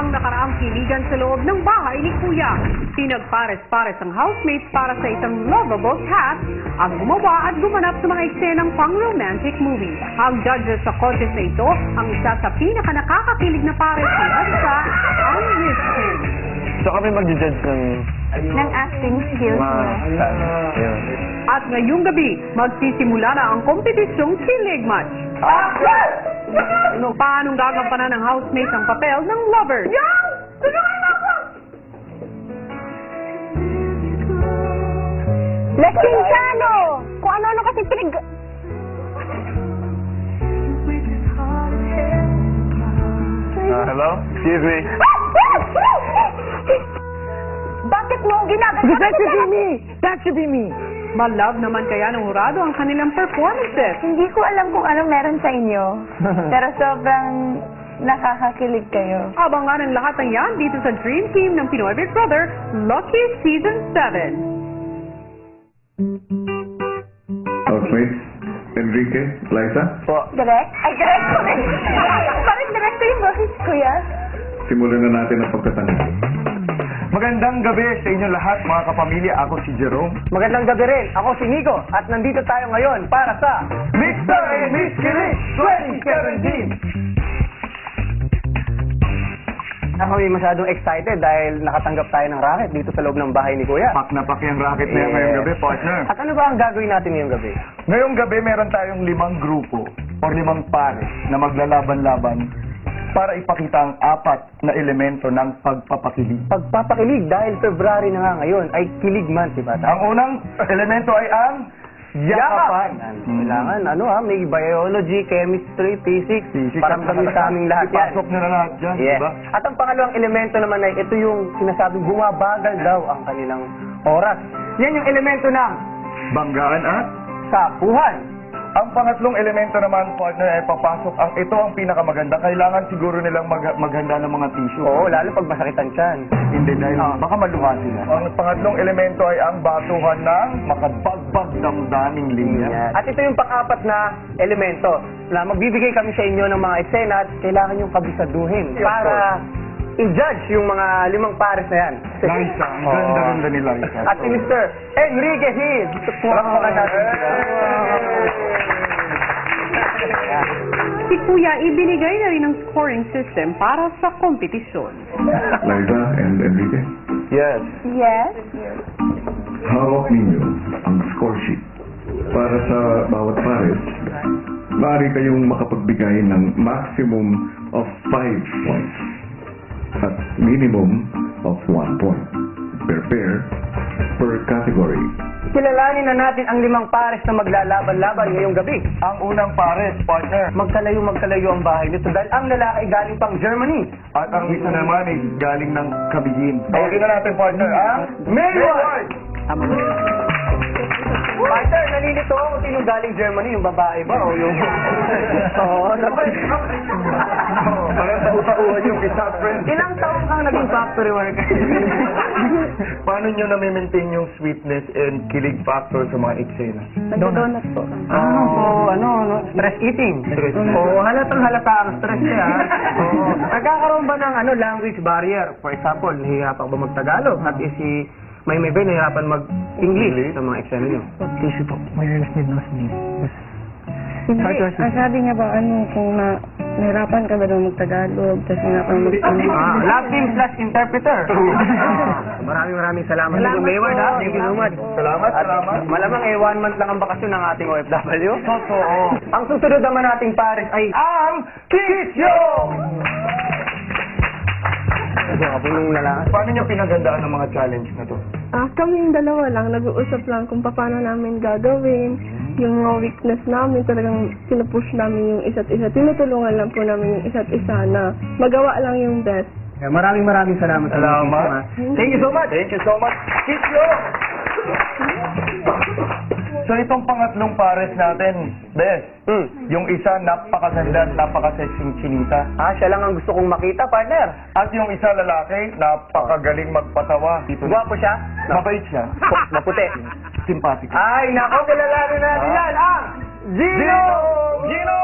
ang nakaraang kiligan sa loob ng bahay ni Kuya. Pinagpares-pares ang housemates para sa isang lovable cat ang gumawa at gumanap sa mga eksenang pang-romantic movie. Ang judges sa contest na ito, ang isa sa pinaka-nakakakilig na pares sa bansa, ang Miss Kim. So kami mag-judge ng acting skills niya. At ngayong gabi, magsisimula na ang kompetisyong kilig match. Paanong gagampanan ng housemates ang papel ng lover? Lesinsano! Kung ano-ano kasi pinag... Hello? Excuse me. Bakit mo ginagawa? That should be me! That should be me! Malove naman kaya ng hurado ang kanilang performances. Hindi ko alam kung anong meron sa inyo. Pero sobrang nakakakilig kayo. Abangan ang lahat ng yan dito sa Dream Team ng Pinoy Big Brother, Lucky Season 7. Housemates, Enrique, Liza, Direct? Ay, direct ko rin. Parang direct ko yung boses, kuya. simulan na natin ang pagtatanong. Magandang gabi sa inyo lahat, mga kapamilya. Ako si Jerome. Magandang gabi rin. Ako si Nico. At nandito tayo ngayon para sa Mr. and Miss Kilig 2017! Ako ay masyadong excited dahil nakatanggap tayo ng racket dito sa loob ng bahay ni Kuya. Pak na pak yung racket na yan ngayong gabi, partner. At ano ba ang gagawin natin ngayong gabi? Ngayong gabi, meron tayong 5 grupo o 5 pares na maglalaban-laban para ipakita ang 4 na elemento ng pagpapakilig. Pagpapakilig dahil February na nga ngayon ay kilig month, diba? Ang unang elemento ay ang yakapan. Kailangan, may biology, chemistry, physics, para kami sa aming lahat yan. Ipasok nyo na lahat dyan, Yes. diba? At ang pangalawang elemento naman ay ito yung sinasabing bumabagal daw ang kanilang oras. Yan yung elemento ng Banggaan at sapuhan. ang pangatlong elemento naman, partner, ay papasok. Ito ang pinakamaganda. Kailangan siguro nilang maghanda ng mga tissue. Oo, lalo pag masakitan siyan. Hindi dahil baka maluha sila. Ang pangatlong elemento ay ang batuhan ng makabagbag damdaming linya. At ito yung pang-apat na elemento na magbibigay kami sa inyo ng mga eksena at kailangan yung kabisaduhin para i-judge yung mga 5 pares na yan. Liza, ang ganda-ganda ni Liza. At si Mr. Enrique Hill. Palakpakan natin sila. Si Kuya ibinigay na rin ang scoring system para sa kompetisyon. Liza and Enrique, Yes. Yes? hawak ninyo ang score sheet. Para sa bawat pares, maaari kayong makapagbigay ng maximum of 5 points at minimum of 1 point per pair per category. Kilalanin na natin ang 5 pares na maglalaban-laban ngayong gabi. Ang unang pares, partner. Magkalayo ang bahay nito dahil ang lalaki galing pang Germany. At ang isa naman ay galing ng Kabiyin. Tawagin na natin, partner, ang Mayward! Partner, nalilito ako kung sinong galing Germany, yung babae ba o yung... Parang tauhan yung isa, friend. Ilang taon kang naging factory worker? Paano nyo na-maintain yung sweetness and kilig factor sa mga eksena? Nagdodonut po. Stress eating. Halatang halata ang stress niya. Nagkakaroon ba ng language barrier? For example, nahihirapan ba mag-Tagalog? At si may ba nahihirapan mag-English sa mga eksena niyo? Tissue po. My ears need no sleep. Hindi. Ang sabi niya ba, kung nahirapan ka ba daw mag-Tagalog, tapos nahirapan mag-English? Love team / interpreter. Maraming salamat. Salamat Mayward, po. Thank you so much. Salamat, At salamat. malamang 1 month lang ang bakasyon ng ating OFW. Totoo. Ang susunod naman nating pares ay Ang Kisyo! Kapulong na lang. Paano nyo pinagandaan ng mga challenge na to? Kaming dalawa lang, nag-uusap lang kung paano namin gagawin. Yung mga weakness namin, talagang pinupush namin yung isa't isa. Tinutulungan lang po namin yung isa't isa na magawa lang yung best. Maraming salamat. Salamat. Thank you so much. Thank you so much. Kisyo! So itong pangatlong pares natin, Bes, yung isa napakaganda at napaka-sexing chinita. Siya lang ang gusto kong makita, partner. At yung isa lalaki, napakagaling magpatawa. Guwapo siya? Mabait siya. Maputi. Simpatiko. Ay, nako, kilalanin natin yan, ang Gino! Gino!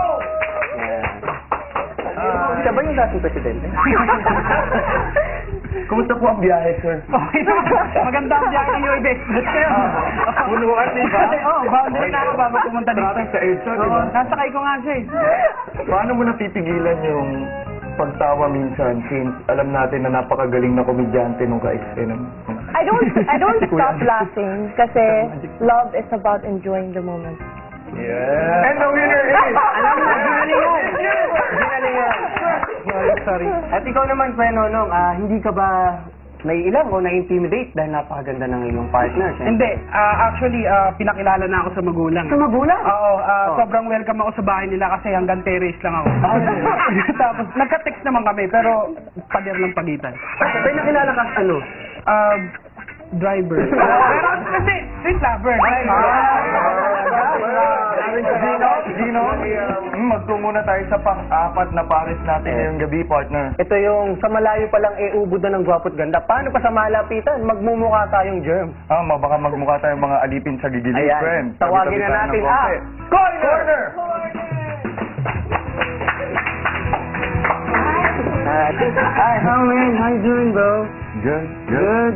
Siya ba yung dating presidente? Kumusta po ang biyahe, sir? Okay na. Maganda ang biyahe niyo, Ides. Punuan, di ba? Oo, boundary na ako bago pumunta dito. Traffic sa EDSA, di ba? Nasakay ko nga siya eh. Paano mo napipigilan yung pagtawa minsan since alam natin na napakagaling na komedyante nung ka-eksena mo? I don't stop laughing kasi love is about enjoying the moment. Yeah. And the winner is... Alam mo, ginalingan. Sorry. At ikaw naman, Kuya Nonong, hindi ka ba naiilang o na-intimidate dahil napakaganda ng iyong partner? Hindi. Actually, pinakilala na ako sa magulang. Sa magulang? Oo. Sobrang welcome ako sa bahay nila kasi hanggang terrace lang ako. Tapos, nagka-text naman kami pero pader ng pagitan. Pero nakilala ka ano? Driver. Pero kasi, street lover. Gino, magtungo na tayo sa pang-apat na pares natin ngayong gabi, partner. Ito yung sa malayo pa lang ubod na ng gwapo't ganda. Paano pa sa malapitan? Magmumukha tayong germ. Baka magmukha tayong mga alipin sa gigilid, Ayan. friend. Tawagin na natin Corner! Hi, how you doing, bro? Good.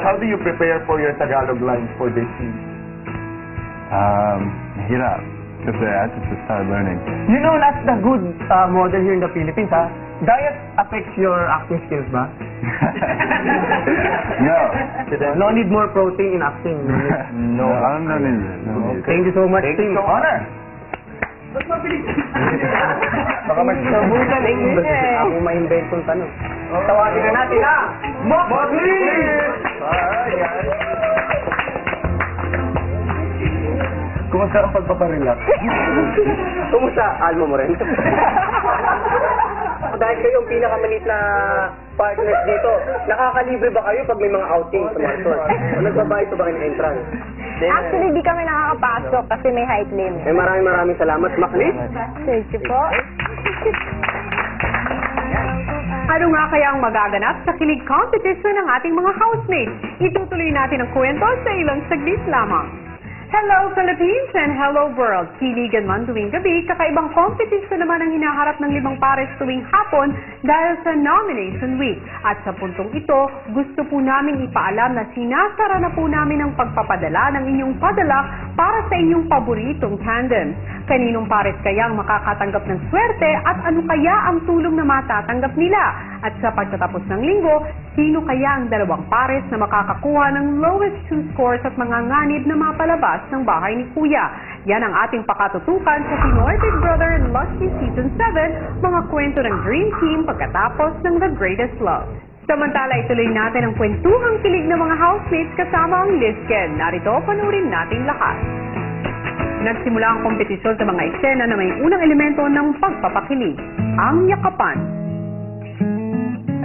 How do you prepare for your Tagalog lines for this scene? Hirap. Kasi I have to start learning. You know, that's the good model here in the Philippines, ha? Diet affects your acting skills ba? No. No need more protein in acting. No, I don't need it. No. Thank you so much, Thank you team. so much. Honor! Baka Sabutan English eh. Ako ma-invent kong tanong. Tawagin na natin ha! Motley! Kumusta ang pagpaparelax? Kumusta? Alma mo rin. Dahil kayo ang pinakamaliit na partners dito, nakakalibre ba kayo pag may mga outing sa mga tours? O nagbabayad pa ba kayo ng entrance? Actually, di kami nakakapasok kasi may height limit. Maraming salamat, Maclis. Thank you po. Ano nga kaya ang magaganap sa kilig competition ng ating mga housemates? Itutuloy natin ang kwento sa ilang saglit lamang. Hello Philippines and hello world! Kiligan man tuwing gabi, kakaibang competition naman ang hinaharap ng 5 pares tuwing hapon dahil sa nomination week. At sa puntong ito, gusto po namin ipaalam na sinasara na po namin ang pagpapadala ng inyong padala para sa inyong paboritong tandem. Kaninong pares kaya ang makakatanggap ng swerte at ano kaya ang tulong na matatanggap nila? At sa pagtatapos ng linggo, sino kaya ang 2 pares na makakakuha ng lowest 2 scores at mga nganib na mapalabas ng bahay ni Kuya? Yan ang ating pakatutukan sa Pinoy Big Brother Lucky Season 7, mga kwento ng Dream Team pagkatapos ng The Greatest Love. Samantala, ituloy natin ang kwentuhang kilig ng mga housemates kasama ang Lisken. Narito, panoorin natin lahat. Nagsimula ang kompetisyon sa mga eksena na may unang elemento ng pagpapakilig, ang yakapan.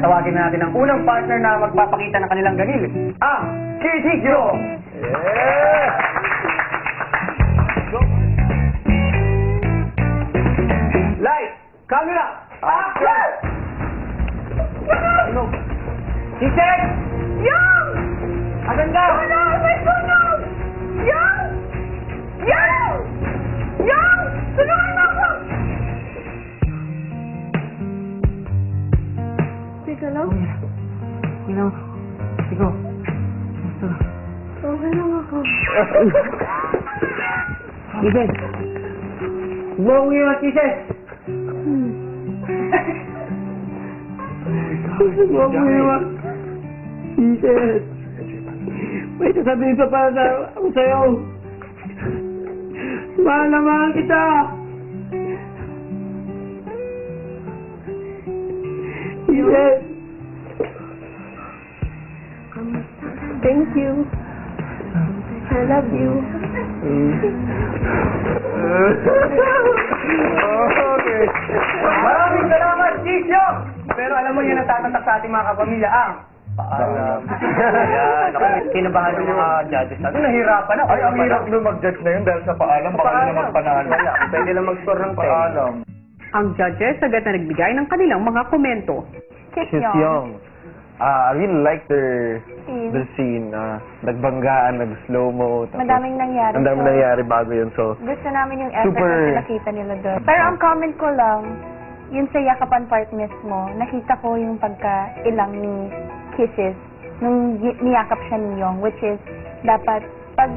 Tawagin na natin ang unang partner na magpapakita ng kanilang ganil. Ang Chichikyo! Yeah! Light! Camera! Action! Chichik! Yang! Aganda! Tunog! May tunog! Yang! Yang! Yang! Tulungan mo ako! Teka lang. Ikaw. Okay lang ako. Chichik! Buong mo yung Chichik! Buong mo yung Chichik! May sasabihin pa para ako sa'yo. Mahal na mahal kita! Chichik! Thank you. I love you. Okay. Maraming salamat, Chicho! Pero alam mo yun ang tatatak sa ating mga kapamilya, paalam. Ayan, kinabahan ng mga judges natin. Nahirapan ako. Ay, ang hirap nung mag-judge na yun dahil sa paalam, baka nila magpanalo. Wala, pwede lang mag-score ng 10. Paalam. Ang judges agad na nagbigay ng kanilang mga komento. She's young. I really like their scene. Nagbanggaan, nag-slow-mo. Madaming nangyari. Ang dami So, nangyari bago yun. So, gusto namin yung effort Super- na pinakita nila doon. Pero ang comment ko lang, yun sa yakapan part mismo, nakita ko yung pagka-ilang ni kisses nung niyakap siya ni Yong, which is, dapat, pag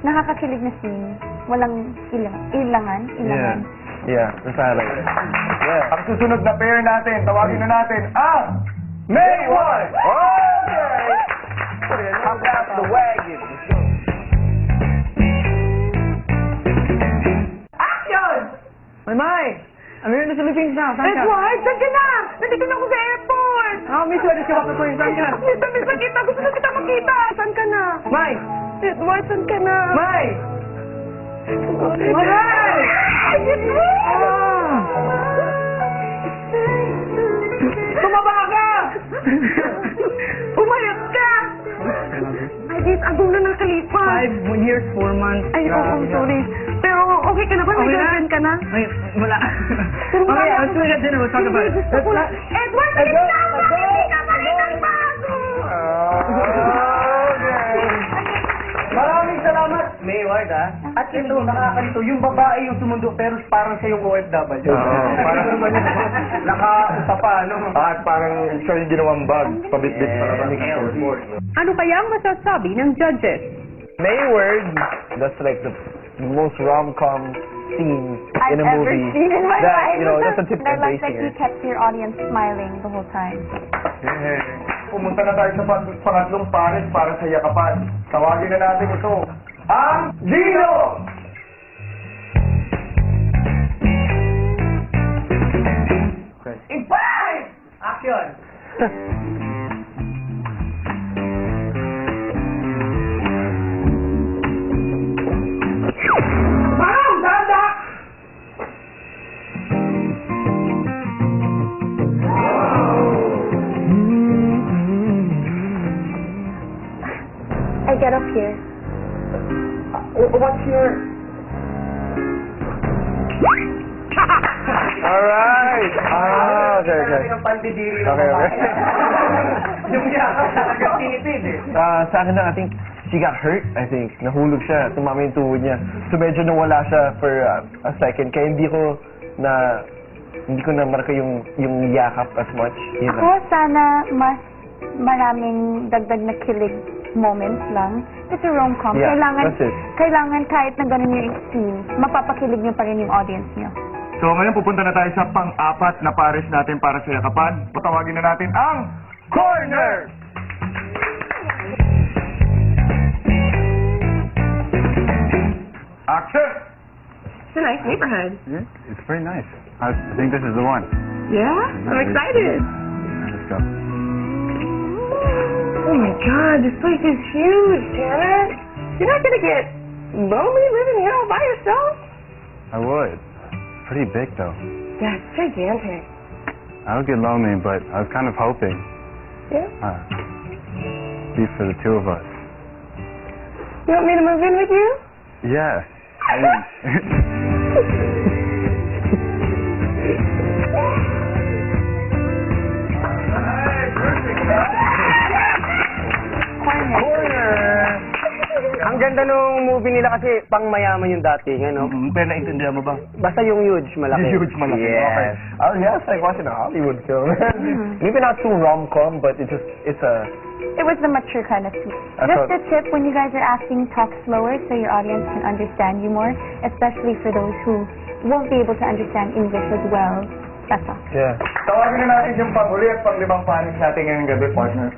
nakakakilig na scene, walang ilangan. Yeah, precisely. Yeah. Ang susunod na pair natin, tawagin na natin ang Mayward! Okay! How about the wagon? Action! May! I'm here in the Philippines now. Saan ka? Edward, saan ka na? Nandito na ako sa airport! Miss you. Let's go up the plane. Saan ka? Miss na kita! Gusto na kita makita! Saan ka na? May! Edward, saan ka na? May! Tumaba ka! Umayat ka! Ay, Dave, agong na nakalipas. 5 years, 4 months. Ay, oo, sorry. Pero okay ka na ba? May girlfriend ka na? Ay, wala. Pero Okay, let's do it at dinner. We'll talk about it. Gusto ko na. Edward, salit na ako! Hindi ka pa rin nagbago! Maraming salamat, Mayward, ha? At ito, nakakalito, yung babae yung sumundo, pero parang siya yung OFW. Parang naka-usa pa, no? At parang siya yung ginawang bag, pabitbit para balik sa airport. Ano kaya ang masasabi ng judges? Mayward, that's like the most rom-com scene I've in a ever movie. seen in my that, life. you know, that's a tip I like that embracing you it. kept your audience smiling the whole time. Pumunta na tayo sa pangatlong pares para sa yakapan. Tawagin na natin ito, ang Gino! In 5! Action! Parang, dada! I get up here. What's your... Alright! Okay. Yung pandidiri ng Okay. Yung yakap talaga tinitid eh. Sa akin lang, I think she got hurt, I think. Nahulog siya, tumama yung tuhod niya. So medyo nawala siya for a second. Kaya hindi ko na marka yung yakap as much. Yun lang. Ako, sana mas maraming dagdag na kilig moments lang. It's a rom-com. Yeah, Kailangan that's it. kahit na ganun yung scene, mapapakilig niyo pa rin yung audience niyo. So ngayon pupunta na tayo sa pang-apat na pares natin para sa yakapan. Patawagin na natin ang Corner! Action! It's a nice neighborhood. Yeah, it's very nice. I think this is the one. Yeah? I'm excited. Let's go. Oh my god, this place is huge, Janet. You're not gonna get lonely living here all by yourself? I would. Pretty big though. Yeah, it's gigantic. I would get lonely, but I was kind of hoping Yeah? be for the two of us. You want me to move in with you? Yeah. I mean, Ang ganda nung movie nila kasi pang mayaman yung dating, ano? Pero naintindihan mo ba? Basta yung huge, malaki. Huge, malaki. Yes. Okay. Oh, yeah, it's like watching a Hollywood film. Maybe not too rom-com, but it's a... It was the mature kind of scene. I Just thought- a tip, when you guys are acting, talk slower so your audience can understand you more, especially for those who won't be able to understand English as well. That's all. Yeah. Tawagin na natin yung pang-uli at pang-limang pares natin ngayong gabi, partner.